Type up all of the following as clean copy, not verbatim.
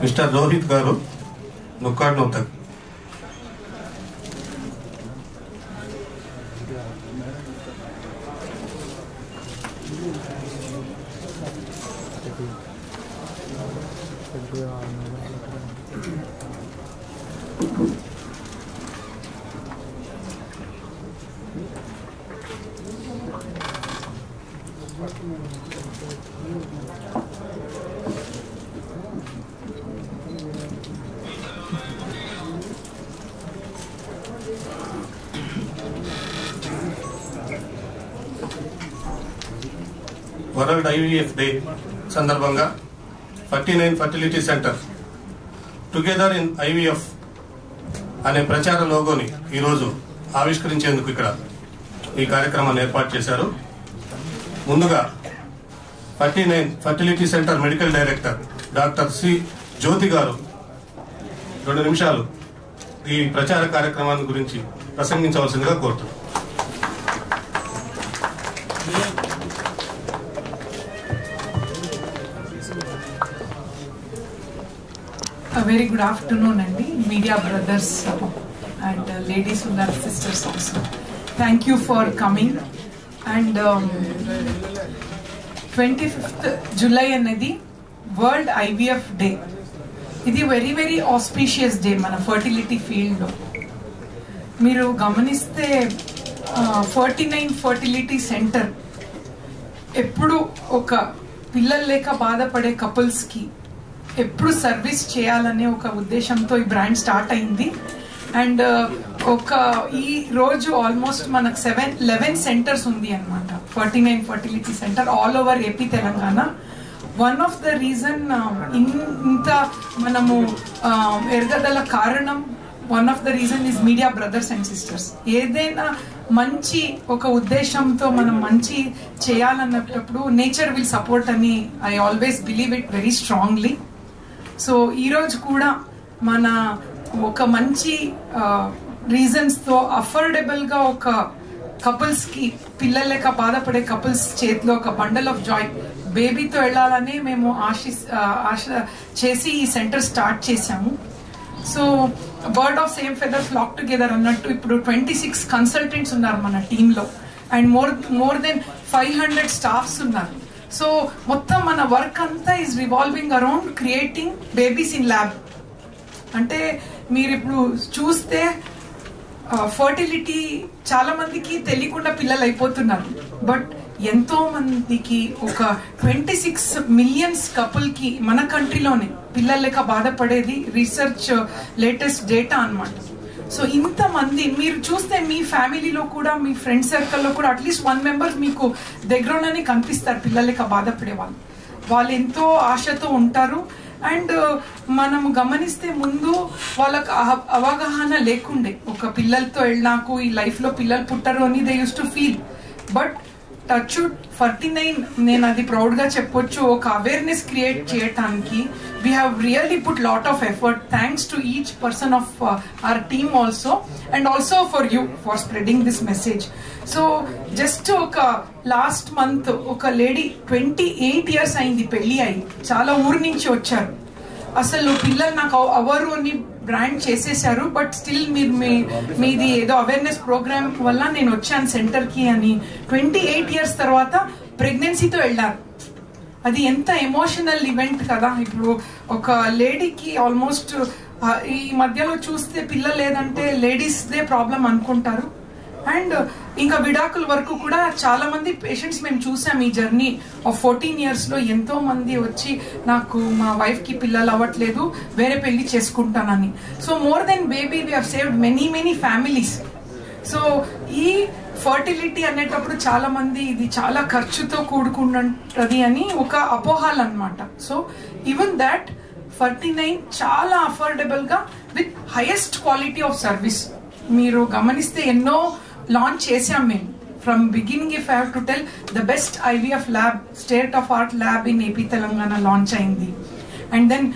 Mister Rohit గారు నుక్కాడ్ నూతక్. World IVF day సందర్భంగా 49 fertility centre together in IVF అనే ప్రచార లోగోని ఈరోజు ఆవిష్కరించేందుకు ఇక్కడ ఈ కార్యక్రమాన్ని ఏర్పాటు చేశారు. ముందుగా 49 fertility centre medical director doctor C Jyothi garu 2 నిమిషాలు ఈ ప్రచార కార్యక్రమాన్ని గురించి ప్రసంగించవలసిందిగా కోరుతున్నాను. A very good afternoon, Andy, media brothers and ladies who are sisters also. Thank you for coming. And 25th July anedi World IVF Day. Idi very auspicious day mana fertility field lo. Meeru gamaniste 49 fertility center eppudu oka pillal leka baadapade couples ki ఎప్పుడు service చేయాలనే ఒక ఉద్దేశంతో ఈ brand start అయింది. And ఒక ఈ రోజు almost మనకు 11 సెంటర్స్ ఉంది అనమాట. 49 fertility centre all over AP Telangana. One of the reason ఇంత మనము ఎరగదల కారణం one of the reason is media brothers and sisters. ఏదైనా మంచి ఒక ఉద్దేశంతో మనం మంచి చేయాలన్నప్పుడు నేచర్ విల్ సపోర్ట్ అని I always believe it very strongly. So ఈరోజు కూడా మన ఒక మంచి రీజన్స్తో అఫోర్డబుల్గా ఒక కపుల్స్కి పిల్లల లెక్క బాధపడే కపుల్స్ చేతిలో ఒక బండల్ ఆఫ్ జాయ్ బేబీతో వెళ్ళాలని మేము ఆశ చేసి ఈ సెంటర్ స్టార్ట్ చేశాము. So bird of same feather flock together అన్నట్టు ఇప్పుడు 26 కన్సల్టెంట్స్ ఉన్నారు మన టీంలో అండ్ మోర్ దెన్ 500 స్టాఫ్స్ ఉన్నారు. సో మొత్తం మన వర్క్ అంతా is revolving around creating babies in lab. అంటే మీరు ఇప్పుడు చూస్తే ఫర్టిలిటీ చాలా మందికి తెలియకుండా పిల్లలు అయిపోతున్నారు. బట్ ఎంతో మందికి ఒక 26 మిలియన్స్ కపుల్ కి మన కంట్రీలోనే పిల్లలు లేక బాధపడేది రీసెర్చ్ లేటెస్ట్ డేటా అన్నమాట. సో ఇంతమంది మీరు చూస్తే మీ ఫ్యామిలీలో కూడా మీ ఫ్రెండ్ సర్కిల్లో కూడా అట్లీస్ట్ 1 మెంబర్ మీకు దగ్గరలోనే కనిపిస్తారు పిల్లలకి బాధపడే వాళ్ళు ఎంతో ఆశతో ఉంటారు. అండ్ మనము గమనిస్తే ముందు వాళ్ళకు అవగాహన లేకుండే ఒక పిల్లలతో నాకు ఈ లైఫ్లో పిల్లలు పుట్టరు అని they use to feel. But touch 49 నేను అది ప్రౌడ్గా చెప్పొచ్చు ఒక అవేర్నెస్ క్రియేట్ చేయటానికి we have really put lot of effort thanks to each person of our team also and also for you for spreading this message. So just oka last month oka lady 28 years ayindi pelli ayi chaala ఊరు నుంచి వచ్చారు. అసలు పిల్లలు నాకు hour అని brand చేసేసారు. But still మీరు మీది ఏదో అవేర్నెస్ ప్రోగ్రామ్ వల్ల నేను వచ్చాను సెంటర్కి అని 28 ఇయర్స్ తర్వాత ప్రెగ్నెన్సీతో వెళ్ళారు. అది ఎంత ఎమోషనల్ ఈవెంట్ కదా. ఇప్పుడు ఒక లేడీకి ఆల్మోస్ట్ ఈ మధ్యలో చూస్తే పిల్లలు లేదంటే లేడీస్దే ప్రాబ్లం అనుకుంటారు. అండ్ ఇంకా విడాకుల వరకు కూడా చాలా మంది పేషెంట్స్ మేము చూసాం ఈ జర్నీ ఆఫ్ 14 ఇయర్స్లో. ఎంతో మంది వచ్చి నాకు మా వైఫ్కి పిల్లలు అవ్వట్లేదు వేరే పెళ్లి చేసుకుంటానని. So more than baby we have saved many families. So ఈ ఫర్టిలిటీ అనేటప్పుడు చాలా మంది ఇది చాలా ఖర్చుతో కూడుకుంటుంది అని ఒక అపోహాలు అనమాట. సో ఈవెన్ దాట్ 49 చాలా అఫోర్డబుల్ గా with highest quality of service. మీరు గమనిస్తే ఎన్నో లాంచ్ చేసాం మేము. From beginning if I have to tell the best IVF lab state of art lab in AP Telangana launch అయింది. అండ్ దెన్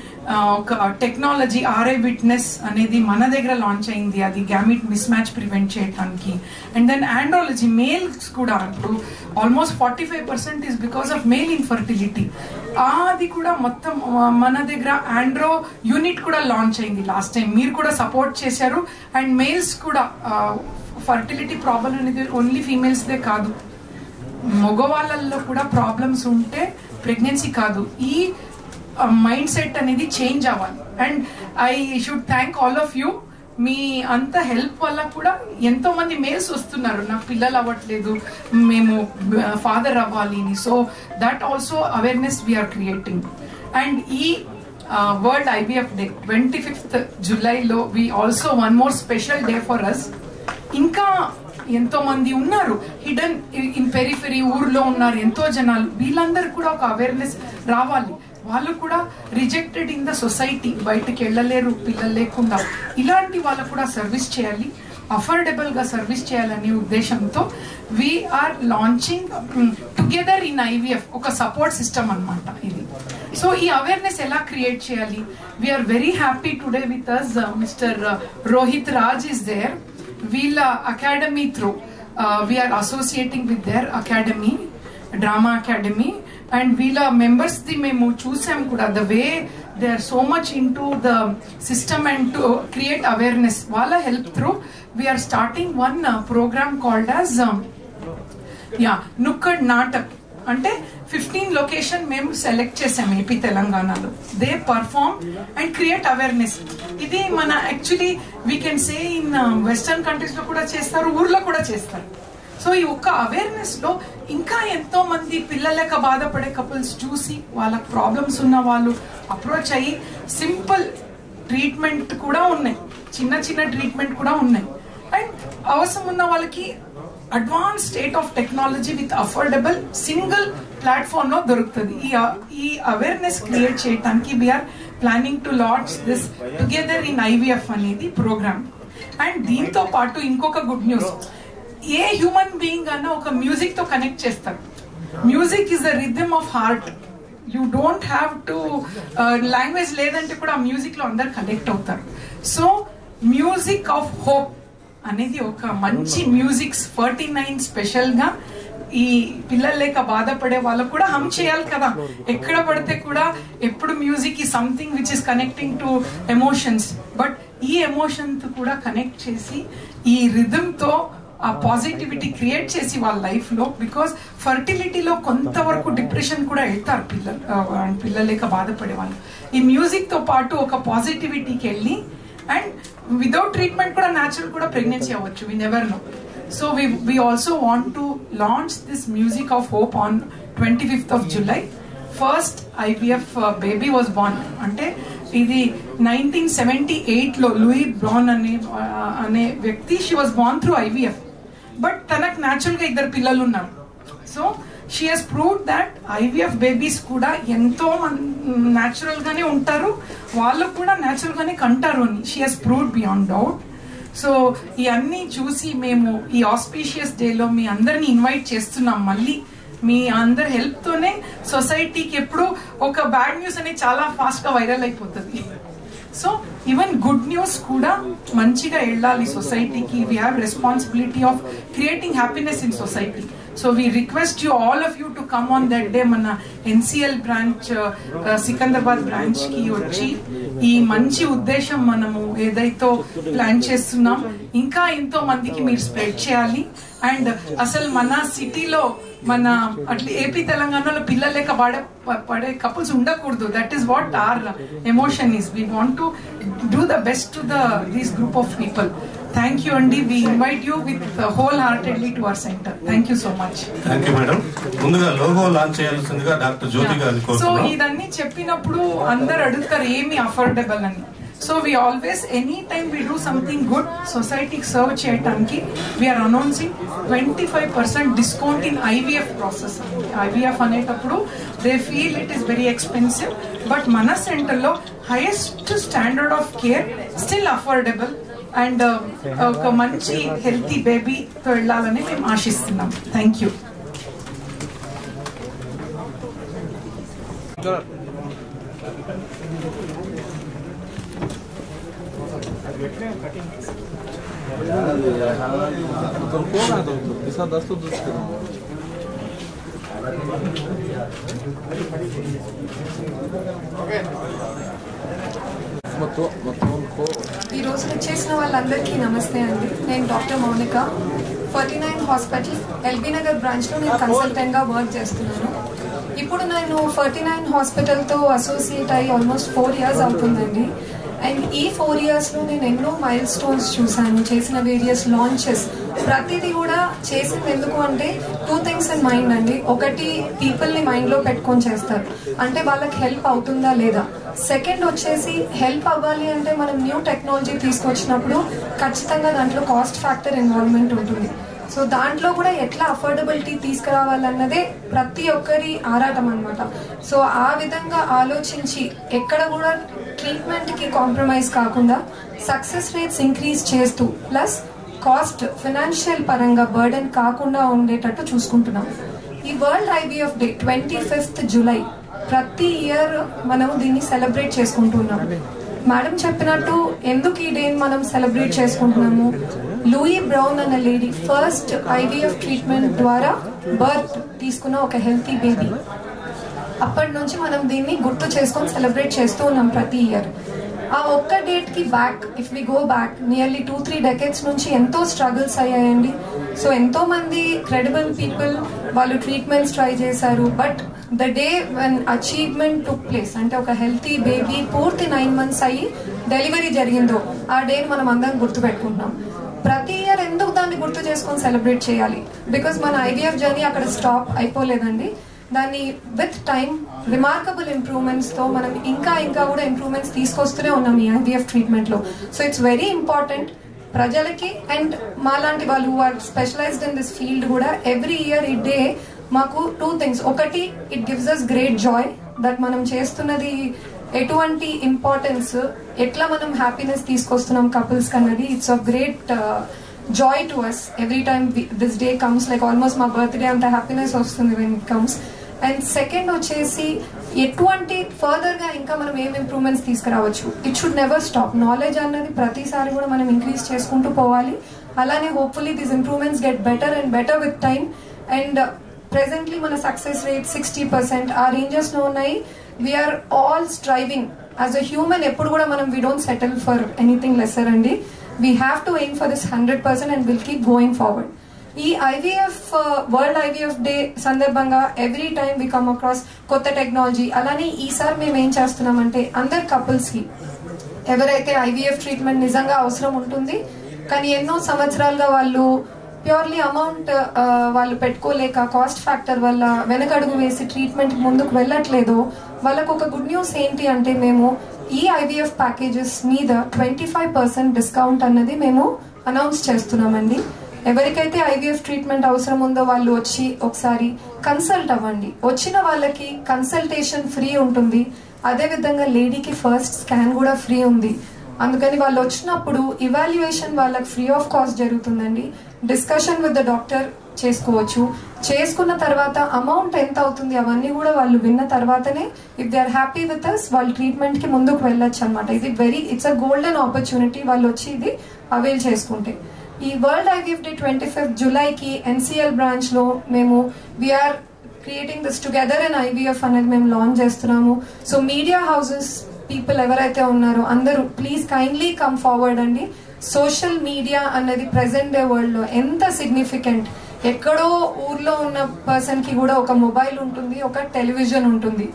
ఒక టెక్నాలజీ ఆర్ఐ విట్నెస్ అనేది మన దగ్గర లాంచ్ అయింది, అది గ్యామిట్ మిస్ మ్యాచ్ ప్రివెంట్ చేయడానికి. అండ్ దెన్ ఆండ్రాలజీ మేల్స్ కూడా ఇప్పుడు almost 45% is because of male infertility. అది కూడా మొత్తం మన దగ్గర ఆండ్రో యూనిట్ కూడా లాంచ్ అయింది లాస్ట్ టైం, మీరు కూడా సపోర్ట్ చేశారు. అండ్ మేల్స్ కూడా ఫర్టిలిటీ ప్రాబ్లం అనేది ఓన్లీ ఫీమేల్స్దే కాదు, మగవాళ్ళల్లో కూడా ప్రాబ్లమ్స్ ఉంటే ప్రెగ్నెన్సీ కాదు, ఈ మైండ్ సెట్ అనేది చేంజ్ అవ్వాలి. And I should thank all of you, మీ అంత హెల్ప్ వల్ల కూడా ఎంతో మంది మేల్స్ వస్తున్నారు, నాకు పిల్లలు అవ్వట్లేదు, మేము ఫాదర్ అవ్వాలి అని. So that also awareness we are creating. And ఈ వరల్డ్ ఐవీఎఫ్ డే 25th జూలైలో we also one more special day for us. ఇంకా ఎంతో మంది ఉన్నారు హిడెన్ ఇన్ పెరిఫెరీ, ఊర్లో ఉన్నారు ఎంతో జనాలు, వీళ్ళందరూ కూడా ఒక అవేర్నెస్ రావాలి. వాళ్ళు కూడా రిజెక్టెడ్ ఇన్ ద సొసైటీ, బయటకు వెళ్ళలేరు పిల్లలు లేకుండా, ఇలాంటి వాళ్ళకు కూడా సర్వీస్ చేయాలి, అఫోర్డబుల్ గా సర్వీస్ చేయాలనే ఉద్దేశంతో we're launching together in IVF ఒక సపోర్ట్ సిస్టమ్ అన్నమాట ఇది. సో ఈ అవేర్నెస్ ఎలా క్రియేట్ చేయాలి? We're very happy today with us Mister Rohit Raj is there. వీళ్ళ academy through we're associating with their academy, drama academy. And వీళ్ళ మెంబర్స్ ది మేము చూసాం కూడా, the way they are so much into the system and to create awareness. వాళ్ళ help through we're starting one program called as నుక్కడ్ నాటక్. అంటే 15 location మేము select చేసాం AP తెలంగాణలో. They perform and create awareness. ఇది మన actually we can say in western countries లో కూడా చేస్తారు, ఊర్లో కూడా చేస్తారు. సో ఈ ఒక్క అవేర్నెస్ లో ఇంకా ఎంతో మంది పిల్లలేక బాధపడే కపుల్స్ చూసి వాళ్ళకి ప్రాబ్లమ్స్ ఉన్న వాళ్ళు అప్రోచ్ అయ్యి సింపుల్ ట్రీట్మెంట్ కూడా ఉన్నాయి, చిన్న చిన్న ట్రీట్మెంట్ కూడా ఉన్నాయి. అండ్ అవసరం ఉన్న వాళ్ళకి advance state of technology with affordable single platform లో దొరుకుతుంది. ఈ అవేర్నెస్ క్రియేట్ చేయడానికి we are planning to launch this together in IVF అనేది ప్రోగ్రామ్. అండ్ దీంతో పాటు ఇంకొక good news, a human being అన్న ఒక మ్యూజిక్ తో కనెక్ట్ చేస్తారు. Music is the rhythm of heart. You don't have to language లేదంటే కూడా మ్యూజిక్ లో అందరు కనెక్ట్ అవుతారు. సో మ్యూజిక్ ఆఫ్ హోప్ అనేది ఒక మంచి మ్యూజిక్స్ 49 స్పెషల్ గా ఈ పిల్లలు లేక బాధపడే వాళ్ళకు కూడా హమ్ చేయాలి కదా. ఎక్కడ పడితే కూడా ఎప్పుడు మ్యూజిక్ ఈ something which is connecting to emotions, but ఈ ఎమోషన్ తో కూడా కనెక్ట్ చేసి ఈ రిథమ్ తో ఆ పాజిటివిటీ క్రియేట్ చేసి వాళ్ళ లైఫ్ లో, బికాస్ ఫర్టిలిటీలో కొంతవరకు డిప్రెషన్ కూడా వెళ్తారు పిల్లలు లేక బాధపడే వాళ్ళు. ఈ మ్యూజిక్ తో పాటు ఒక పాజిటివిటీకి వెళ్ళి అండ్ వితౌట్ ట్రీట్మెంట్ కూడా న్యాచురల్ కూడా ప్రెగ్నెన్సీ అవ్వచ్చు, we never know. So we also want to launch this music of hope on 25th of July. First IVF baby was born. అంటే ఇది 1978 లో లూయి బ్రౌన్ అనే వ్యక్తి, she was Born through IVF. But తనకు natural గా 2 పిల్లలు ఉన్నారు. So she has proved that IVF babies కూడా ఎంతో న్యాచురల్ గానే ఉంటారు, వాళ్ళు కూడా న్యాచురల్ గానే కంటారు అని she has proved beyond doubt. So ఇవన్నీ చూసి మేము ఈ ఆస్పీషియస్ డేలో మీ అందరిని ఇన్వైట్ చేస్తున్నాం. మళ్ళీ మీ అందరి హెల్ప్ తోనే సొసైటీకి ఎప్పుడు ఒక బ్యాడ్ న్యూస్ అనేది చాలా ఫాస్ట్ గా వైరల్ అయిపోతుంది. సో ఈవెన్ గుడ్ న్యూస్ కూడా మంచిగా వెళ్ళాలి సొసైటీకి. We have responsibility of creating happiness in society. So we request you all of you to come on that day. మన NCL బ్రాంచ్ సికంద్రాబాద్ బ్రాంచ్ కి వచ్చి ఈ మంచి ఉద్దేశం మనము ఏదైతే ప్లాన్ చేస్తున్నాం ఇంకా ఎంతో మందికి మీరు స్ప్రెడ్ చేయాలి. అండ్ అసలు మన సిటీలో మన అట్లా ఏపీ తెలంగాణలో పిల్లలు లేక పడే కపుల్స్ ఉండకూడదు. That is what our emotion is. We want to do the best to these group of people. Thank you అండి. We invite you with whole heartedly to our centre. Thank you so much. Thank you madam. ముందుగా logo launch చేయాల్సిందిగా doctor Jyothi గారిని కోరుతున్నాం. So ఇదన్నీ చెప్పినప్పుడు అందరు అడుగుతారు ఏమి అఫోర్డబుల్ అని. So we always, anytime we do something good, society serve cheyadaniki, we are announcing 25% discount in IVF process. IVF anetappudu they feel it is very expensive, but mana center lo highest standard of care, still affordable, and oka manchi healthy baby tho vellalani mem aashistunnam. Thank you. ఈ రోజు వచ్చేసిన వాళ్ళందరికీ నమస్తే అండి. నేను doctor Mounika, 49 hospital LB Nagar బ్రాంచ్లో నేను కన్సల్టెంట్గా work చేస్తున్నాను. ఇప్పుడు నేను 49 హాస్పిటల్తో అసోసియేట్ అయ్యి ఆల్మోస్ట్ 4 years అవుతుందండి. అండ్ ఈ 4 yearsలో నేను ఎన్నో మైల్ స్టోన్స్ చూశాను, చేసిన వేరియస్ లాంచెస్, ప్రతిదీ కూడా చేసింది ఎందుకు అంటే 2 things ఇన్ మైండ్ అండి. ఒకటి, పీపుల్ని మైండ్లో పెట్టుకొని చేస్తారు, అంటే వాళ్ళకి హెల్ప్ అవుతుందా లేదా. సెకండ్ వచ్చేసి, హెల్ప్ అవ్వాలి అంటే మనం న్యూ టెక్నాలజీ తీసుకొచ్చినప్పుడు ఖచ్చితంగా దాంట్లో కాస్ట్ ఫ్యాక్టర్ ఇన్వాల్వ్మెంట్ ఉంటుంది. సో దాంట్లో కూడా ఎట్లా అఫోర్డబిలిటీ తీసుకురావాలన్నదే ప్రతి ఒక్కరి ఆరాటం అనమాట. సో ఆ విధంగా ఆలోచించి ఎక్కడ కూడా ట్రీట్మెంట్కి కాంప్రమైజ్ కాకుండా సక్సెస్ రేట్స్ ఇంక్రీజ్ చేస్తూ ప్లస్ కాస్ట్ ఫైనాన్షియల్ పరంగా బర్డెన్ కాకుండా ఉండేటట్టు చూసుకుంటున్నాం. ఈ world IVF day 25th July ప్రతి ఇయర్ మనం దీన్ని సెలబ్రేట్ చేసుకుంటున్నాం. మేడం చెప్పినట్టు ఎందుకు ఈ డేని మనం సెలబ్రేట్ చేసుకుంటున్నాము, లూయి బ్రౌన్ అనే లేడీ ఫస్ట్ ఐవీఎఫ్ ట్రీట్మెంట్ ద్వారా బర్త్ తీసుకున్న ఒక హెల్తీ బేబీ. అప్పటి నుంచి మనం దీన్ని గుర్తు చేసుకొని సెలబ్రేట్ చేస్తూ ఉన్నాం ప్రతి ఇయర్. ఆ ఒక్క డేట్కి back if we go back nearly 2-3 decades నుంచి ఎంతో స్ట్రగుల్స్ అయ్యాయండి. సో ఎంతో మంది క్రెడిబుల్ పీపుల్ వాళ్ళు ట్రీట్మెంట్స్ ట్రై చేశారు. But the day when achievement took place, అంటే ఒక హెల్తీ బేబీ పూర్తి 9 months అయ్యి డెలివరీ జరిగిందో ఆ డేని మనం అందరం గుర్తుపెట్టుకుంటున్నాం. ప్రతి ఇయర్ ఎందుకు దాన్ని గుర్తు చేసుకొని సెలబ్రేట్ చేయాలి, బికాస్ మన ఐవీఎఫ్ జర్నీ అక్కడ స్టాప్ అయిపోలేదండి. దాన్ని విత్ టైం రిమార్కబుల్ ఇంప్రూవ్మెంట్స్తో మనం ఇంకా కూడా ఇంప్రూవ్మెంట్స్ తీసుకొస్తూనే ఉన్నాం ఈ ఐవీఎఫ్ ట్రీట్మెంట్లో. సో ఇట్స్ వెరీ ఇంపార్టెంట్ ప్రజలకి అండ్ మాలాంటి వాళ్ళు who are specialised in this field కూడా ఎవ్రీ ఇయర్ ఈ డే మాకు 2 things. ఒకటి, it gives us great joy that మనం చేస్తున్నది ఎటువంటి ఇంపార్టెన్స్, ఎట్లా మనం హ్యాపీనెస్ తీసుకొస్తున్నాం కపుల్స్ కన్నది. It's of great joy to us every time this day comes. Like almost మా బర్త్డే అంత హ్యాపీనెస్ వస్తుంది when it comes. And second వచ్చేసి, ఎటువంటి ఫర్దర్గా ఇంకా మనం ఏం ఇంప్రూవ్మెంట్స్ తీసుకురావచ్చు. It should never stop. Knowledge అన్నది ప్రతిసారి కూడా మనం ఇంక్రీజ్ చేసుకుంటూ పోవాలి. అలానే hopefully these improvements get better and better with time. And presently మన సక్సెస్ రేట్ 60% ఆ రేంజెస్లో ఉన్నాయి. We are all striving as a human. ఎప్పుడు కూడా మనం we don't settle for anything lesser అండి. We have to aim for this 100% and will keep going forward. ఈ IVF world IVF day సందర్భంగా every time we come across కొత్త technology. అలానే ఈసారి మేము ఏం చేస్తున్నామంటే అందరు కపుల్స్కి ఎవరైతే ఐవీఎఫ్ ట్రీట్మెంట్ నిజంగా అవసరం ఉంటుంది కానీ ఎన్నో సంవత్సరాలుగా వాళ్ళు ప్యూర్లీ అమౌంట్ వాళ్ళు పెట్టుకోలేక కాస్ట్ ఫ్యాక్టర్ వల్ల వెనకడుగు వేసి ట్రీట్మెంట్ ముందుకు వెళ్ళట్లేదు, వాళ్ళకు ఒక గుడ్ న్యూస్ ఏంటి అంటే మేము ఈ ఐవీఎఫ్ ప్యాకేజెస్ మీద 25% డిస్కౌంట్ అన్నది మేము అనౌన్స్ చేస్తున్నామండి. ఎవరికైతే ఐవీఎఫ్ ట్రీట్మెంట్ అవసరం ఉందో వాళ్ళు వచ్చి ఒకసారి కన్సల్ట్ అవ్వండి. వచ్చిన వాళ్ళకి కన్సల్టేషన్ ఫ్రీ ఉంటుంది. అదేవిధంగా లేడీకి ఫస్ట్ స్కాన్ కూడా ఫ్రీ ఉంది. అందుకని వాళ్ళు వచ్చినప్పుడు ఇవాల్యుయేషన్ వాళ్ళకి ఫ్రీ ఆఫ్ కాస్ట్ జరుగుతుందండి. డిస్కషన్ విత్ ద డాక్టర్ చేసుకోవచ్చు. చేసుకున్న తర్వాత అమౌంట్ ఎంత అవుతుంది అవన్నీ కూడా వాళ్ళు విన్న తర్వాతనే if they are happy with us వాళ్ళు ట్రీట్మెంట్కి ముందుకు వెళ్ళొచ్చు అనమాట. ఇది ఇట్స్ అ గోల్డెన్ ఆపర్చునిటీ వాళ్ళు వచ్చి ఇది అవైల్ చేసుకుంటే. ఈ వరల్డ్ ఐవీఎఫ్ డే 25th Julyకి ఎన్సీఎల్ బ్రాంచ్లో మేము we're creating this together in IVF అనేది మేము లాంచ్ చేస్తున్నాము. సో మీడియా హౌసెస్ పీపుల్ ఎవరైతే ఉన్నారో అందరూ ప్లీజ్ కైండ్లీ కమ్ ఫార్వర్డ్ అండి. సోషల్ మీడియా అన్నది ప్రెసెంట్ డే వరల్డ్లో ఎంత సిగ్నిఫికెంట్. ఎక్కడో ఊర్లో ఉన్న పర్సన్కి కూడా ఒక మొబైల్ ఉంటుంది, ఒక టెలివిజన్ ఉంటుంది.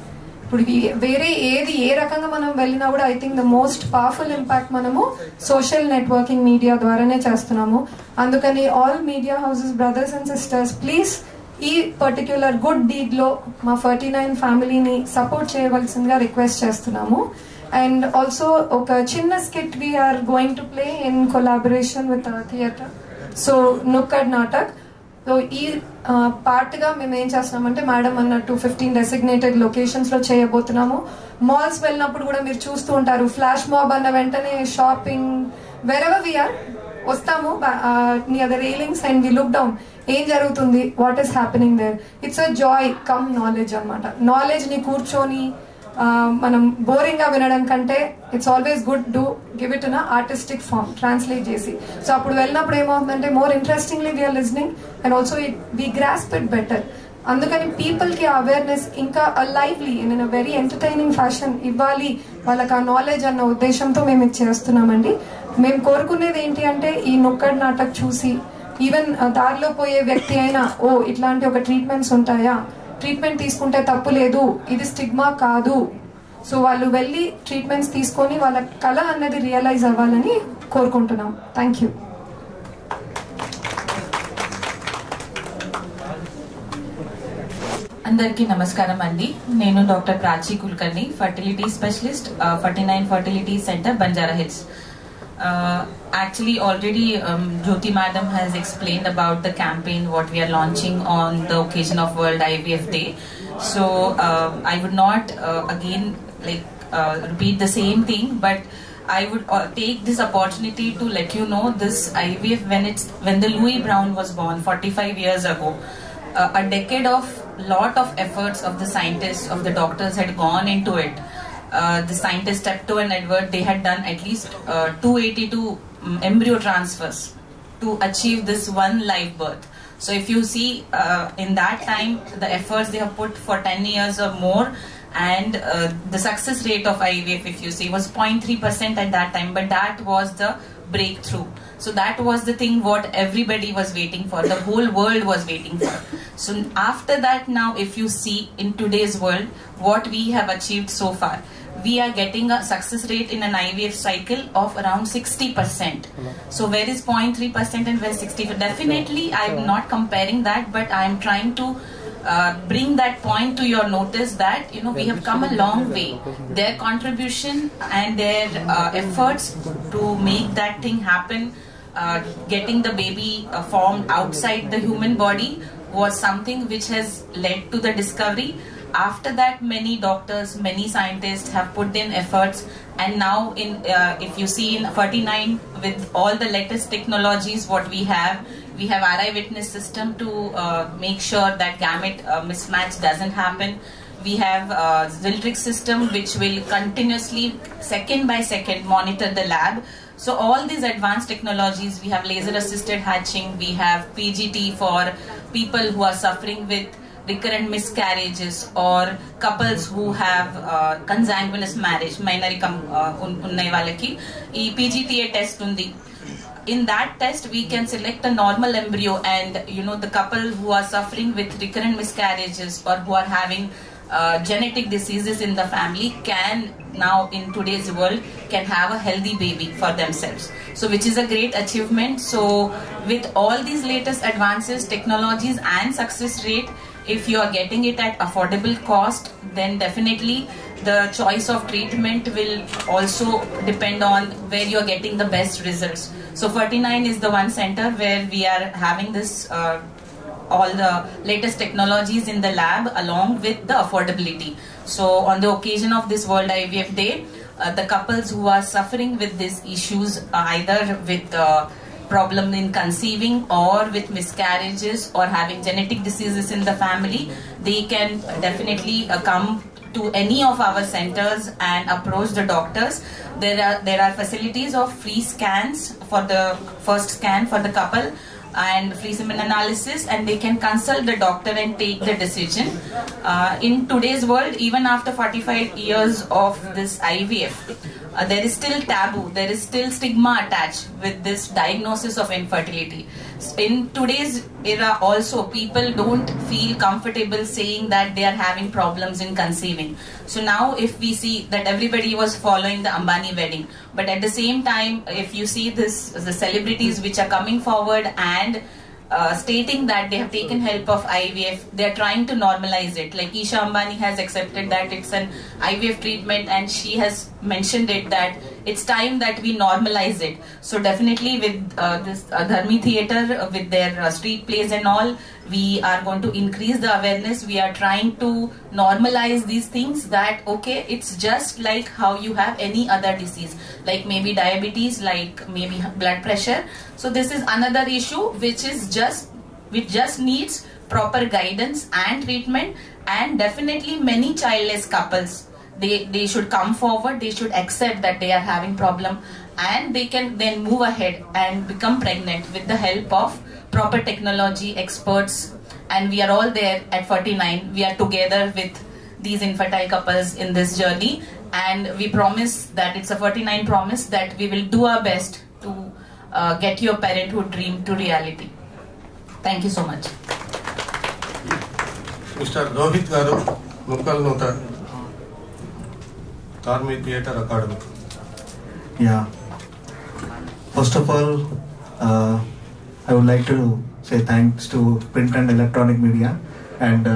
ఇప్పుడు వేరే ఏది ఏ రకంగా మనం వెళ్ళినా కూడా I think the most powerful impact మనము సోషల్ నెట్వర్కింగ్ మీడియా ద్వారానే చేస్తున్నాము. అందుకని all media houses brothers and sisters please ఈ పర్టిక్యులర్ గుడ్ డీడ్లో మా 49 ఫ్యామిలీని సపోర్ట్ చేయవలసిందిగా రిక్వెస్ట్ చేస్తున్నాము. అండ్ ఆల్సో ఒక చిన్న skit we're going to play in collaboration with theatre, so నుక్కడ్ నాటక్. సో ఈ పార్ట్గా మేము ఏం చేస్తున్నామంటే మేడం అన్నట్టు 15 డెసిగ్నేటెడ్ లొకేషన్స్లో చేయబోతున్నాము. మాల్స్ వెళ్ళినప్పుడు కూడా మీరు చూస్తూ ఉంటారు, ఫ్లాష్ మాబ్ అన్న వెంటనే షాపింగ్ వెరెవర్ వీఆర్ వస్తాము near the railings and we look down ఏం జరుగుతుంది, what is happening there. It's a joy come knowledge అనమాట. నాలెడ్జ్ని కూర్చొని మనం బోరింగ్గా వినడం కంటే it's always good to give it in artistic form, translate చేసి. సో అప్పుడు వెళ్ళినప్పుడు ఏమవుతుందంటే more interestingly we are listening and also we grasp it better. అందుకని పీపుల్కి అవేర్నెస్ ఇంకా lively in a very entertaining fashion ఇవ్వాలి వాళ్ళకి ఆ నాలెడ్జ్ అన్న ఉద్దేశంతో మేము ఇది చేస్తున్నామండి. మేము కోరుకునేది ఏంటి అంటే ఈ నుక్కడ్ నాటక్ చూసి ఈవెన్ దారిలో పోయే వ్యక్తి అయినా ఓ ఇట్లాంటి ఒక ట్రీట్మెంట్స్ ఉంటాయా, ట్రీట్మెంట్ తీసుకుంటే తప్పు లేదు, ఇది స్టిగ్మా కాదు, సో వాళ్ళు వెళ్ళి ట్రీట్మెంట్స్ తీసుకొని వాళ్ళ కళ అన్నది రియలైజ్ అవ్వాలని కోరుకుంటున్నాం. Thank you. అందరికీ నమస్కారం అండి. నేను doctor Prachi Kulkarni, fertility specialist, 49 fertility centre, Banjara hills. Actually already Jyoti madam has explained about the campaign what we are launching on the occasion of World IVF Day. So I would not again repeat the same thing, but I would take this opportunity to let you know this IVF when the Louis Brown was born 45 years ago. A decade of lot of efforts of the scientists, of the doctors had gone into it. The scientists Steptoe and Edward, they had done at least 282 embryo transfers to achieve this one live birth. So if you see in that time the efforts they have put for 10 years or more, and the success rate of IVF, if you see, was 0.3% at that time, but that was the breakthrough. So that was the thing what everybody was waiting for, the whole world was waiting for. So after that, now if you see in today's world what we have achieved so far, we are getting a success rate in an IVF cycle of around 60%. So where is 0.3% and where is 60%? Definitely I am not comparing that, but I am trying to bring that point to your notice that we have come a long way. Their contribution and their efforts to make that thing happen, getting the baby formed outside the human body, was something which has led to the discovery. After that, many doctors, many scientists have put in efforts, and now if you see in 49, with all the latest technologies what we have RI witness system to make sure that gamete mismatch doesn't happen. We have Ziltrix system which will continuously second by second monitor the lab. So all these advanced technologies, we have laser assisted hatching, we have PGT for people who are suffering with recurrent miscarriages, or couples who have consanguineous marriage, minoricum unnai valaki ee PGTA test undi. In that test we can select a normal embryo, and the couple who are suffering with recurrent miscarriages or who are having genetic diseases in the family can now in today's world can have a healthy baby for themselves, so which is a great achievement. So with all these latest advances, technologies and success rate, if you are getting it at affordable cost, then definitely the choice of treatment will also depend on where you are getting the best results. So 49 is the one center where we are having this all the latest technologies in the lab along with the affordability. So on the occasion of this World IVF Day, the couples who are suffering with these issues, either with problem in conceiving or with miscarriages or having genetic diseases in the family, they can definitely come to any of our centers and approach the doctors. There are facilities of free scans for the first scan for the couple and free semen analysis, and they can consult the doctor and take the decision. In today's world, even after 45 years of this IVF, there is still taboo, there is still stigma attached with this diagnosis of infertility. In today's era also, people don't feel comfortable saying that they are having problems in conceiving. So now if we see that everybody was following the Ambani wedding, but at the same time if you see the celebrities which are coming forward and stating that they have taken help of IVF, they are trying to normalize it. Like Isha Ambani has accepted that it's an IVF treatment, and she has mentioned it that it's time that we normalize it. So definitely with this Dharmi Theatre, with their street plays and all, we are going to increase the awareness. We are trying to normalize these things, that okay, it's just like how you have any other disease, like maybe diabetes, like maybe blood pressure. So this is another issue which just needs proper guidance and treatment. And definitely many childless couples, they should come forward, they should accept that they are having problem, and they can then move ahead and become pregnant with the help of proper technology experts. And we are all there at 49. We are together with these infertile couples in this journey, and we promise that it's a 49 promise that we will do our best to get your parenthood dream to reality. Thank you so much. Mr. Rohit Garu, Mukkal Nota, Dharmi Theatre Academy. Yeah. First of all, I would like to say thanks to print and electronic media, and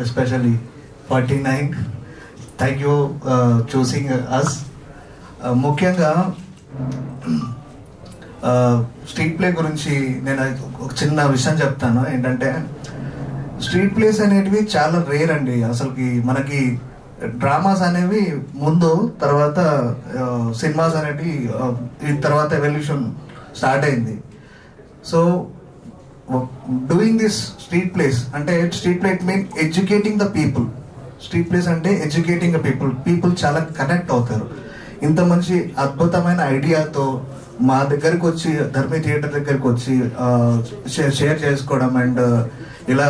especially 49. Thank you choosing us. ముఖ్యంగా street play గురించి నేను ఒక చిన్న విషయం చెప్తాను. ఏంటంటే street place అనేటివి చాలా రేర్ అండి. అసలుకి మనకి డ్రామాస్ అనేవి ముందు, తర్వాత సినిమాస్ అనేటివి తర్వాత ఎవల్యూషన్ స్టార్ట్ అయింది. So doing this street plays అంటే street play it mean educating the people. Street plays అంటే ఎడ్యుకేటింగ్ ద పీపుల్ చాలా కనెక్ట్ అవుతారు. ఇంత మంచి అద్భుతమైన ఐడియాతో మా దగ్గరకు వచ్చి ధర్మి థియేటర్ దగ్గరకు వచ్చి షేర్ చేసుకోవడం, అండ్ ఇలా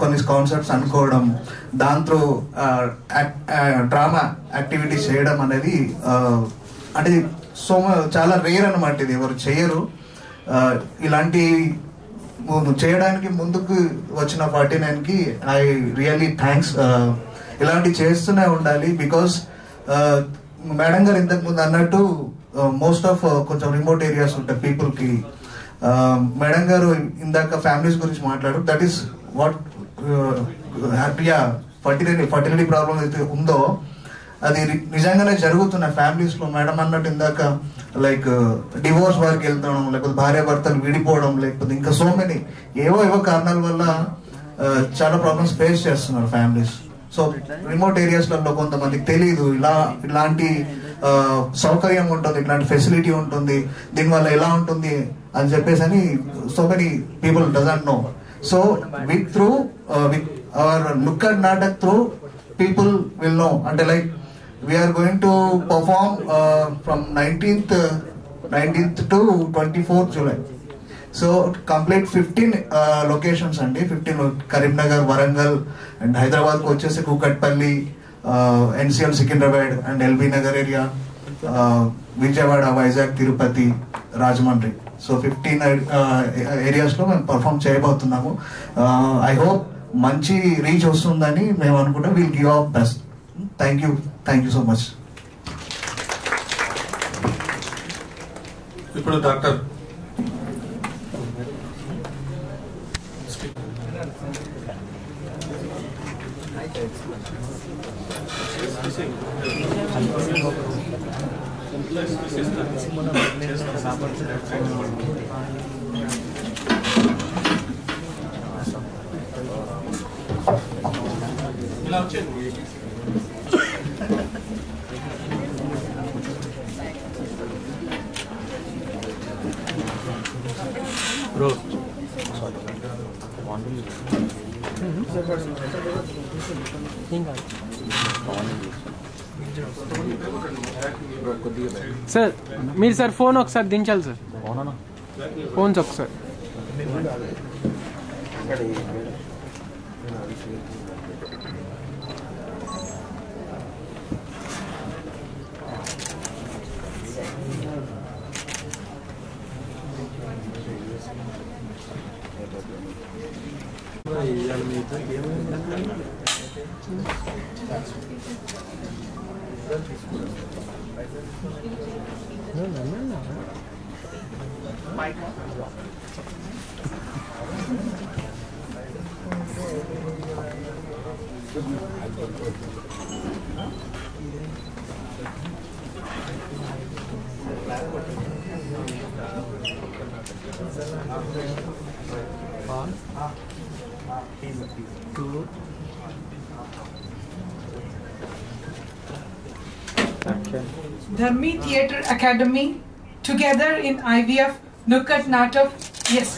కొన్ని కాన్సెప్ట్స్ అనుకోవడం, దాంతో డ్రామా యాక్టివిటీస్ చేయడం అనేది అంటే చాలా రేర్ అనమాట. ఇది ఎవరు చేయరు. ఇలాంటి చేయడానికి ముందుకు వచ్చిన 49కి ఐ రియల్లీ థ్యాంక్స్. ఇలాంటి చేస్తూనే ఉండాలి. బికాస్ మేడం గారు ఇంతకు ముందు అన్నట్టు మోస్ట్ ఆఫ్ కొంచెం రిమోట్ ఏరియాస్ ఉంటాయి పీపుల్కి. మేడం గారు ఇందాక ఫ్యామిలీస్ గురించి మాట్లాడు. దట్ ఈస్ వాట్ హ్యాపీగా ఫర్టిలిటీ ప్రాబ్లం అయితే ఉందో అది నిజంగానే జరుగుతున్నాయి ఫ్యామిలీస్లో. మేడం అన్నట్టు ఇందాక లైక్ డివోర్స్ వరకు వెళ్తాం, లేకపోతే భార్య భర్తలు విడిపోవడం, లేకపోతే ఇంకా సో మెనీ ఏవో కారణాల వల్ల చాలా ప్రాబ్లమ్స్ ఫేస్ చేస్తున్నారు ఫ్యామిలీస్. సో రిమోట్ ఏరియాస్లలో కొంతమందికి తెలియదు ఇలాంటి సౌకర్యం ఉంటుంది, ఇట్లాంటి ఫెసిలిటీ ఉంటుంది, దీనివల్ల ఎలా ఉంటుంది అని చెప్పేసి అని so many people doesn't know. So with through with our nukkad natak through people will know. And like we are going to perform from 19th to 24th July. So complete 15 locations and 15 Karimnagar, Warangal and Hyderabad ko vachese Kukatpalli, NCL Secunderabad and LB Nagar area, Vijayawada, Vizag, Tirupati, Rajahmundry. So 15 areas lo మేము perform చేయబోతున్నాము. I hope మంచి reach వస్తుందని మేము అనుకుంటాం. Will give our best. Thank you so much. ఇప్పుడు doctor ఇలా వచ్చేది bro sir మీరు సార్ ఫోన్ ఒకసారి దించాలి సార్. ఫోన్స్ ఒకసారి. Dharmi Theatre Academy, together in IVF Nukkad Natak. Yes.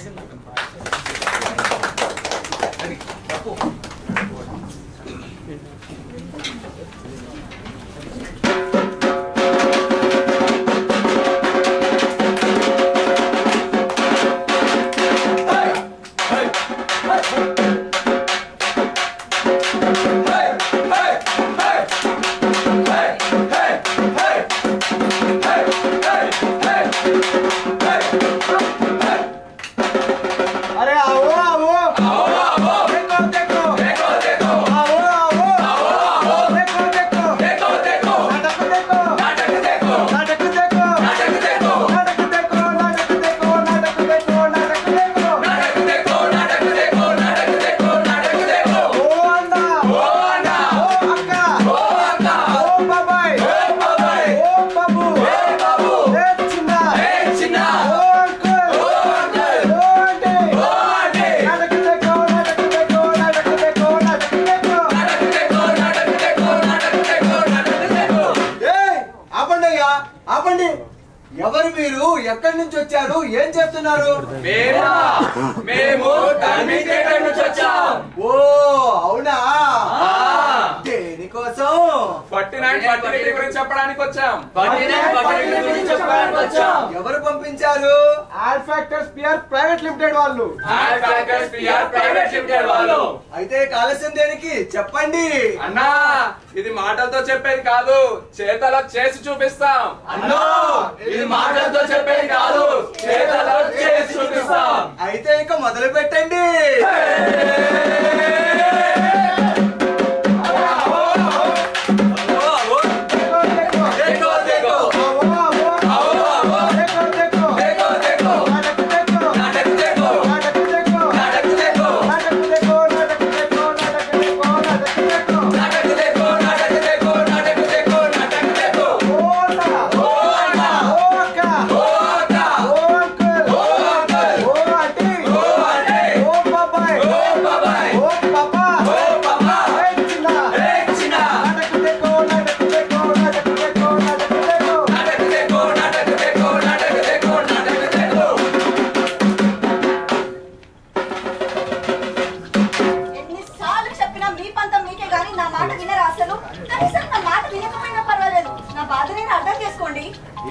ఎక్కడి నుంచి వచ్చారు? ఏం చేస్తున్నారు? మేము థియేటర్ నుంచి వచ్చాం. ఓ అవునా? దేనికోసం? 49 ఫర్టిలిటీ గురించి చెప్పడానికి వచ్చాం. ఎవరు పంపించారు? Add factors PR private limited వాళ్ళు. అయితే ఆలస్యం దేనికి? చెప్పండి అన్నా. ఇది మాటలతో చెప్పేది కాదు, చేతలో చేసి చూపిస్తాం. అన్నా, ఇది మాటలతో చెప్పేది కాదు, చేతలో చేసి చూపిస్తాం. అయితే ఇక మొదలు పెట్టండి.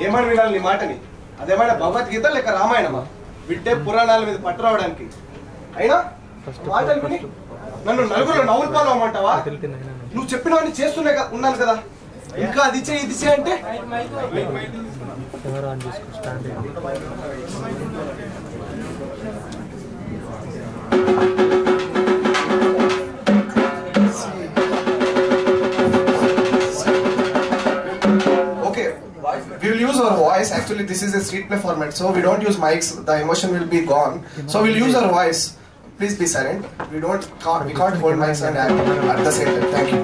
ఏమని వినాలి నీ మాటని? అదేమైనా భగవద్గీత లేక రామాయణమా? వింటే పురాణాల మీద పట్టురావడానికి. అయినా మాటలు విని నన్ను నలుగురు నవ్వులు పాలవమంటావా? నువ్వు చెప్పినవన్నీ చేస్తూనే ఉన్నాను కదా, ఇంకా అది చేయి ఇది చేయి అంటే? We will use our voice. Actually, this is a street play format, so we don't use mics. The emotion will be gone. So we'll use our voice. Please be silent. We can't hold mics and act at the same time. Thank you.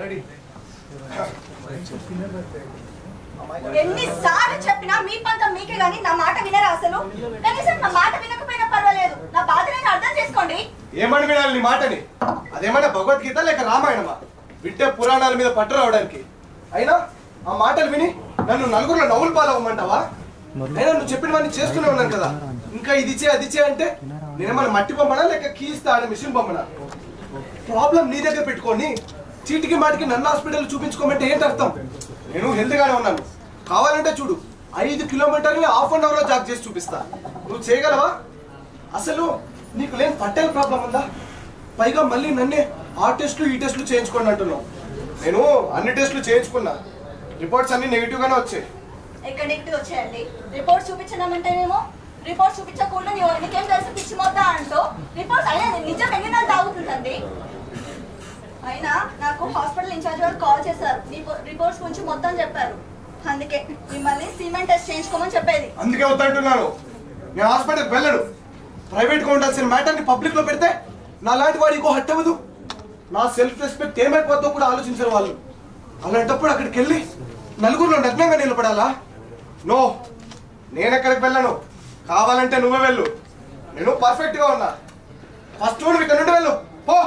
Ready. ఎన్నిసార్లు చెప్పినా మీ పంతం మీకే గానీ నా మాట వినరా? అసలు కనీసం నా మాట వినకపోయినా పర్వాలేదు, నా బాధని అర్థం చేసుకోండి. ఏమని వినాలి నీ మాటని? అదేమైనా భగవద్గీత లేక రామాయణమా? వింటే పురాణాల మీద పట్టు రావడానికి. అయినా ఆ మాటలు విని నన్ను నలుగురులో నవ్వులు పాలవమంటావా? అయినా నువ్వు చెప్పినవన్నీ చేస్తూనే ఉన్నాను కదా, ఇంకా ఇది చే అది చే అంటే నేనేమన్నా మట్టి బొమ్మనా లేక కీస్తా అని మిషన్ బొమ్మనా? ప్రాబ్లం నీ దగ్గర పెట్టుకొని చీటికి మాటికి నన్ను హాస్పిటల్ చూపించుకోమంటే ఏంటి అర్థం? నేను హెల్తీగానే ఉన్నాను. కావాలంటే చూడు, 5 కిలోమీటర్ని ½ అన్ అవర్లో జాగ్ చేసి చూపిస్తా. నువ్వు చేయగలవా? అసలు నీకు లేని పట్టేల ప్రాబ్లం ఉందా? పైగా మళ్ళీ నన్నే ఆ టెస్టులు ఈ టెస్టులు చేయించుకోండి అంటున్నావు. నేను అన్ని టెస్టులు చేయించుకున్నా, రిపోర్ట్స్ అన్ని నెగిటివ్ గానే వచ్చాయి. ఎక్కడ నెగిటివ్ వచ్చాయండి? రిపోర్ట్స్ చూపించమంటేనేమో రిపోర్ట్స్ చూపించకుండా నీకేం తెలుసు పిచ్చి మొత్తా అంటూ రిపోర్ట్స్ అయినా నిజం ఎన్ని నెలలు తాగుతుందండి. అయినా నాకు హాస్పిటల్ ఇన్ఛార్జ్ వాళ్ళు కాల్ చేశారు, రిపోర్ట్స్ గురించి మొత్తం చెప్పారు. అందుకే మిమ్మల్ని సిమెంట్ టెస్ట్ చేయించుకోమని చెప్పేది. అందుకే వద్దంటున్నాను. నేను హాస్పిటల్కి వెళ్ళను. ప్రైవేట్గా ఉండాల్సిన మ్యాటర్ని పబ్లిక్లో పెడితే నా లాంటి వాడు ఇంకో హట్ అవ్వదు. నా సెల్ఫ్ రెస్పెక్ట్ ఏమైపోతుందో కూడా ఆలోచించారు వాళ్ళు. అలాంటప్పుడు అక్కడికి వెళ్ళి నలుగురిలో నగ్నంగా నిలబడాలా? నో, నేను ఎక్కడికి వెళ్ళను. కావాలంటే నువ్వే వెళ్ళు, నేను పర్ఫెక్ట్గా ఉన్నా. ఫస్ట్ నువ్వు ఇక్కడ నుండి వెళ్ళు పో.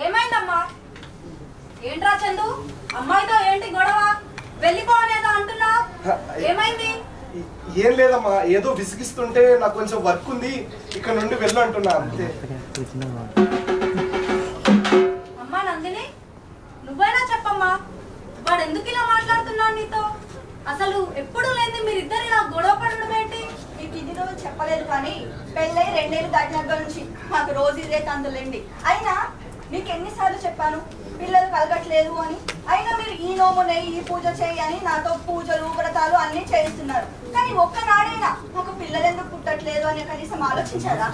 ఏమైందమ్మా? ఏంట్రా చందు, అమ్మాయితో ఏంటి గొడవ? వెళ్ళిపోనేదా అంటున్నా, ఏమైంది? ఏం లేదమ్మా, ఏదో విసిగిస్తుంటే నాకు కొంచెం వర్క్ ఉంది, ఇక్కడ నుండి వెళ్ళు అంటున్నా అంతే. అమ్మా నందిని, నువ్వైనా చెప్పమ్మా, వాడు ఎందుకు ఇలా మాట్లాడుతున్నాడు నీతో? అసలు ఎప్పుడు లేని మీరిద్దరు ఇలా గొడవ పడడం ఏంటి? మీకు ఇది రోజు చెప్పలేదు కానీ పెళ్ళై 2 ఏళ్ళు దాటినప్పటి నుంచి మాకు రోజు ఇదే తందులేండి. అయినా మీకు ఎన్నిసార్లు చెప్పాను పిల్లలు కలగట్లేదు అని? అయినా మీరు ఈ నోము నెయ్యి ఈ పూజ చేయి అని నాతో పూజలు వ్రతాలు అన్ని చేయిస్తున్నారు. కానీ ఒక్కనాడైనా మాకు పిల్లలు ఎందుకు పుట్టట్లేదు అని కనీసం ఆలోచించారా?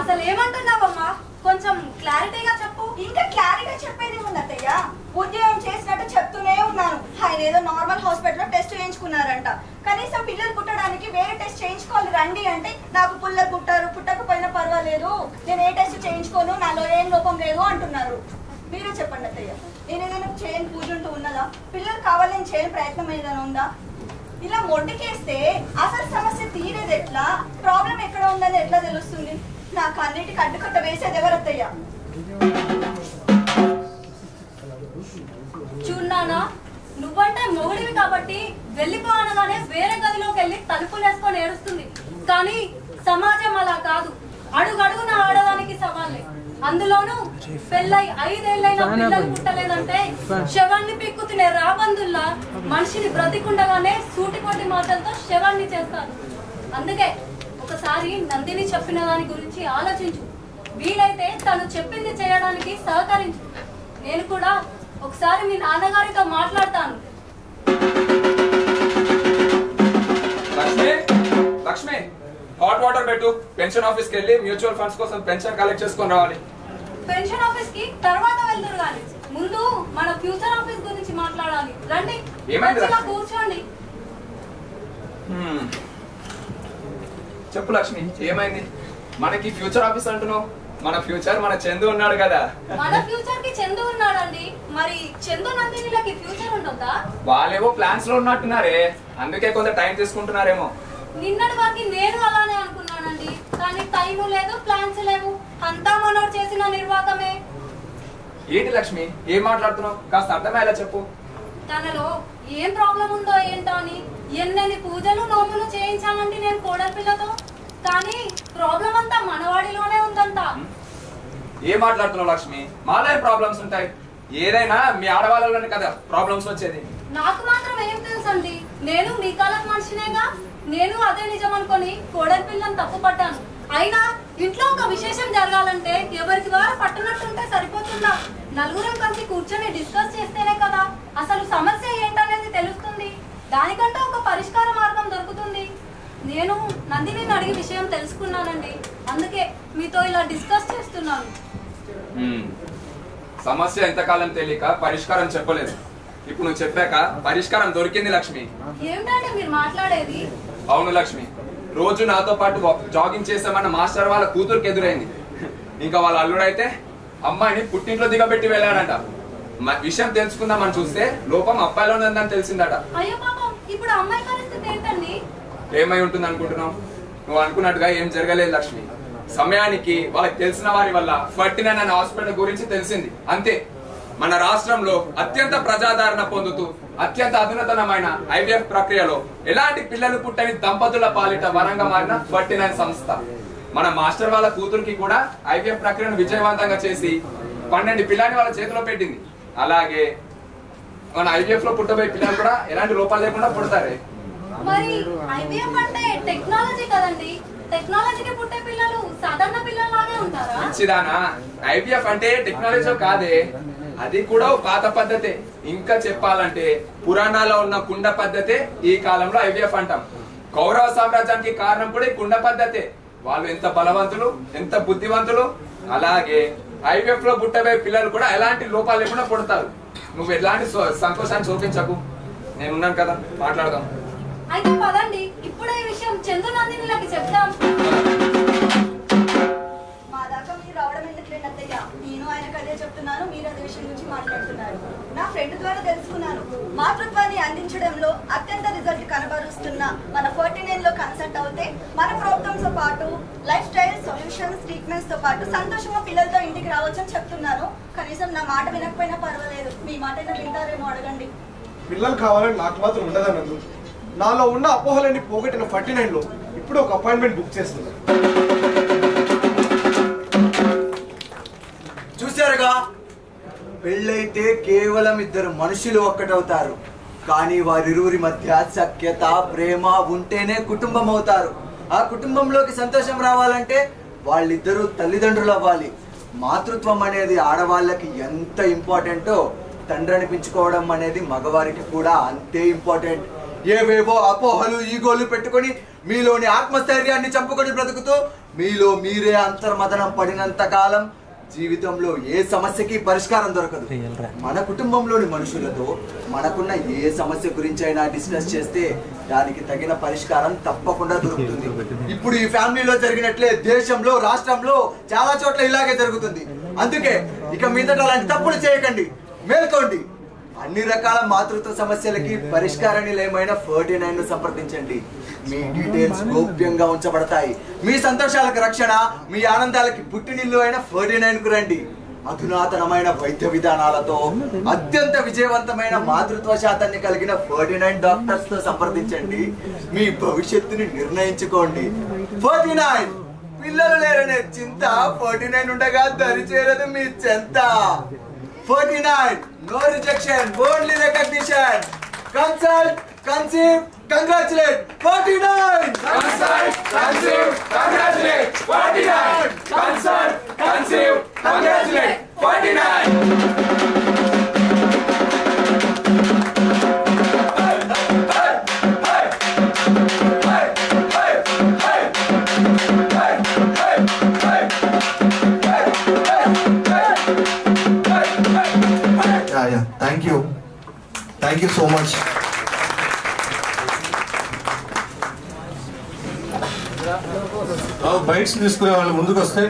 అసలు ఏమంటున్నావమ్మా? కొంచెం క్లారిటీగా చెప్పు. ఇంకా క్లారిటీగా చెప్పేది ఉన్నట్టయ్యా, ఉద్యోగం చేసినట్టు చెప్తూనే ఉన్నాను. ఆయన ఏదో నార్మల్ హాస్పిటల్లో టెస్ట్ చేయించుకున్నారంట. కనీసం పిల్లలు పుట్టడానికి వేరే టెస్ట్ చేయించుకోవాలి రండి అంటే నాకు పిల్లలు పుట్టారు, పుట్టకపోయినా పర్వాలేదు, నేను ఏ టెస్ట్ చేయించుకోను, నాలో ఏం లోపం లేదు అంటున్నారు. మీరే చెప్పండి అత్తయ్య, నేను ఏదైనా చేయని పూజ ఉంటూ ఉన్నదా? పిల్లలు కావాలని చేయని ప్రయత్నం ఏదైనా ఉందా? ఇలా మొండికేస్తే అసలు సమస్య తీరేది ఎట్లా? ప్రాబ్లం ఎక్కడ ఉందని ఎట్లా తెలుస్తుంది? నాకు అన్నిటికీ అడ్డుకట్ట వేసేది ఎవరత్తయ్య? చూన్నానా, నువ్వు కానీ సమాజం అలా కాదు. అడుగడుగున ఆడదానికి సవాళ్ళే. అందులోనూ పెళ్ళై 5 ఏళ్ళైనా పిల్లలు పుట్టలేదంటే శవాన్ని పిక్కు తినే రాబందుల్లా మనిషిని బ్రతికుండగానే సూటిపోటి మాటలతో శవాన్ని చేస్తారు. అందుకే ఒకసారి నందిని చెప్పిన దాని గురించి ఆలోచించు. వీలైతే తను చెప్పింది చేయడానికి సహకరించు. నేను కూడా ఒకసారి మీ నాన్నగారితో మాట్లాడతాను. లక్ష్మి హాట్ వాటర్ పెట్టు. పెన్షన్ ఆఫీస్కి వెళ్ళి మ్యూచువల్ ఫండ్స్ కోసం పెన్షన్ కలెక్ట్ చేసుకొని రావాలి. పెన్షన్ ఆఫీస్ కి తర్వాత వెళ్తారు కానీ ముందు మన ఫ్యూచర్ ఆఫీస్ గురించి మాట్లాడాలి. రండి, కూర్చోండి. చెప్పు లక్ష్మి, ఏమైంది? మనకి ఫ్యూచర్ ఆఫీస్ అంటున్నావు. మన ఫ్యూచర్ మన చందు ఉన్నాడు కదా. మన ఫ్యూచర్ కి చందు ఉన్నాడండి. మరి చందు నందినిలకి ఫ్యూచర్ ఉంటుందా? వాళ్ళేవో ప్లాన్స్ లో ఉన్నట్టున్నారే, అందుకే కొంత టైం తీసుకుంటున్నారేమో. నిన్నటి వరకు నేను అలానే అనుకున్నానండి. కానీ టైం లేదు, ప్లాన్స్ లేవు. అంతా మనోడు చేసిన నిర్వాహకమే. ఏంటి లక్ష్మి, ఏం మాట్లాడుతున్నావు? కాస్త అర్థమయ్యేలా చెప్పు. తనలో ఏం ప్రాబ్లం ఉందో ఏంటో అని ఎన్నెన్ని పూజలు నోములు చేయించానండి నేను కోడలి పిల్లతో. కానీ ప్రాబ్లం అంతా మనవాడిలోనే ఉందంట. ఏం మాట్లాడుతున్నావు లక్ష్మి? మాలో ప్రాబ్లమ్స్ ఉంటాయి. ఏదైనా మీ ఆడవాళ్ళలోనే కదా ప్రాబ్లమ్స్ వచ్చేది. నాకు మాత్రం ఏం తెలుసండి. నేను మీ కాలం మనిషినేగా. నేను అదే నిజం అనుకొని కోడలి పిల్లని తప్పు పట్టాను. అయినా ఇంట్లో ఒక విశేషం జరగాలంటే ఎవరికి వారు పట్టునట్టుంటే సరిపోతుందా? నలుగురం కలిసి కూర్చొని డిస్కస్ చేస్తేనే కదా అసలు సమస్య ఏంటనేది తెలుస్తుంది. దానికంటే ఒక పరిష్కార మార్గం దొరుకుతుంది. నేను నందినిని అడిగి విషయం తెలుసుకున్నానండి. అందుకే మీతో ఇలా డిస్కస్ చేస్తున్నాను. సమస్య ఎంతకాలం తెలియక పరిష్కారం చెప్పలేదు. ఇప్పుడు నువ్వు చెప్పాక పరిష్కారం దొరికింది లక్ష్మి. ఏమిటంటే మీరు మాట్లాడేది? అవును లక్ష్మి, రోజు నాతో పాటు జాగింగ్ చేసామన్న మాస్టర్ వాళ్ళ కూతురుకి ఎదురైంది. ఇంకా వాళ్ళ అల్లుడైతే అమ్మాయిని పుట్టింట్లో దిగబెట్టి వెళ్ళాడంట. విషయం తెలుసుకుందామని చూస్తే లోపం అబ్బాయిలోనే ఉందని తెలిసిందట. అయ్యో పాపం, ఇప్పుడు అమ్మాయి పరిస్థితి ఏంటండి? ఏమై ఉంటుంది అనుకుంటున్నావు? నువ్వు అనుకున్నట్టుగా ఏం జరగలేదు లక్ష్మి. సమయానికి వాళ్ళకి తెలిసిన వారి వల్ల 49 అనే హాస్పిటల్ గురించి తెలిసింది, అంతే. మన రాష్ట్రంలో అత్యంత ప్రజాదరణ పొందుతూ అత్యంత అధునాతనమైన IVF ప్రక్రియలో ఎలాంటి పిల్లలు పుట్టని దంపతుల పాలిట వరంగా మారిన 49 సంస్థ మన మాస్టర్ వాళ్ళ కూతురికి కూడా IVF ప్రక్రియను విజయవంతంగా చేసి 12 పిల్లని వాళ్ళ చేతిలో పెట్టింది. అలాగే మన IVF లో పుట్టబోయే పిల్లలు కూడా ఎలాంటి లోపాలు లేకుండా పుడతారే. మరి IVF అంటే టెక్నాలజీ కదండి. టెక్నాలజీకి పుట్టే పిల్లలు సాధారణ పిల్లల్లాగే ఉంటారా? మంచిదానా, IVF అంటే టెక్నాలజీ కాదే, అది కూడా పాత పద్ధతే. ఇంకా చెప్పాలంటే పురాణాల్లో ఉన్న కుండ పద్ధతే ఈ కాలంలో IVF అంటాం. కౌరవ సామ్రాజ్యానికి కారణం కూడా ఈ కుండ పద్ధతే. వాళ్ళు ఎంత బలవంతులు, ఎంత బుద్ధివంతులు. అలాగే IVF లో పుట్టబోయే పిల్లలు కూడా ఎలాంటి లోపాలు లేకుండా పుడతారు. నువ్వు ఎలాంటి సంతోషాన్ని చూపించకు, నేనున్నాను కదా, మాట్లాడదాం. అయితే పదండి, ఇప్పుడే ఈ విషయం చందు నందినిలకి చెప్తాం. మా దాకా మీరు రావడం ఎందుకు లేదు అత్తయ్య? నేను ఆయనకు అదే చెప్తున్నాను, మీరు అదే విషయం గురించి మాట్లాడుతున్నారు. నా ఫ్రెండ్ ద్వారా తెలుసుకున్నాను. మాతృత్వాన్ని అందించడంలో అత్యంత రిజల్ట్ కనబరుస్తున్న మన 49 లో కన్సల్ట్ అవుతే మన ప్రాబ్లమ్స్ తో పాటు లైఫ్ స్టైల్ సొల్యూషన్స్, ట్రీట్మెంట్స్ తో పాటు సంతోషంగా పిల్లలతో ఇంటికి రావచ్చని చెప్తున్నాను. కనీసం నా మాట వినకపోయినా పర్వాలేదు, మీ మాట వింటారేమో అడగండి. పిల్లలు కావాలని నాకు మాత్రం ఉండదన్నదు. నాలో ఉన్న అపోహలన్నీ పోగొట్టిన 49 లో ఇప్పుడు ఒక అపాయింట్మెంట్ బుక్ చేస్తున్నా. చూశారుగా, పెళ్ళైతే కేవలం ఇద్దరు మనుషులు ఒక్కటవుతారు. కానీ వారిరువురి మధ్య సఖ్యత, ప్రేమ ఉంటేనే కుటుంబం అవుతారు. ఆ కుటుంబంలోకి సంతోషం రావాలంటే వాళ్ళిద్దరూ తల్లిదండ్రులు అవ్వాలి. మాతృత్వం అనేది ఆడవాళ్ళకి ఎంత ఇంపార్టెంటో తండ్రి అనిపించుకోవడం అనేది మగవారికి కూడా అంతే ఇంపార్టెంట్. ఏవేవో అపోహలు, ఈగోలు పెట్టుకొని మీలోని ఆత్మస్థైర్యాన్ని చంపుకొని బ్రతుకుతూ మీలో మీరే అంతర్మదనం పడినంత కాలం జీవితంలో ఏ సమస్యకి పరిష్కారం దొరకదు. మన కుటుంబంలోని మనుషులతో మనకున్న ఏ సమస్య గురించి అయినా డిస్కస్ చేస్తే దానికి తగిన పరిష్కారం తప్పకుండా దొరుకుతుంది. ఇప్పుడు ఈ ఫ్యామిలీలో జరిగినట్లే దేశంలో, రాష్ట్రంలో చాలా చోట్ల ఇలాగే జరుగుతుంది. అందుకే ఇక మీదట అలాంటి తప్పులు చేయకండి, మేల్కోండి. అన్ని రకాల మాతృత్వ సమస్యలకి పరిష్కార నిలయమైన 49 సంప్రదించండి. మీ డీటెయిల్స్ గోప్యంగా ఉంచబడతాయి. మీ సంతోషాలకు రక్షణ, మీ ఆనందాలకి పుట్టినిల్లు అయిన 49 కు రండి. అధునాతనమైన వైద్య విధానాలతో అత్యంత విజయవంతమైన మాతృత్వ శాతాన్ని కలిగిన 49 డాక్టర్స్ తో సంప్రదించండి. మీ భవిష్యత్తుని నిర్ణయించుకోండి. 49 పిల్లలు లేరనే చింత 49 ఉండగా దరి చేరదు మీ చెంత. 49 no rejection, only recognition. Consult, conceive, congratulate. 49 consult, conceive, congratulate. 49 consult, conceive, congratulate. 49 thank you so much. Bytes తీసుకునే వాళ్ళు ముందుకు వస్తే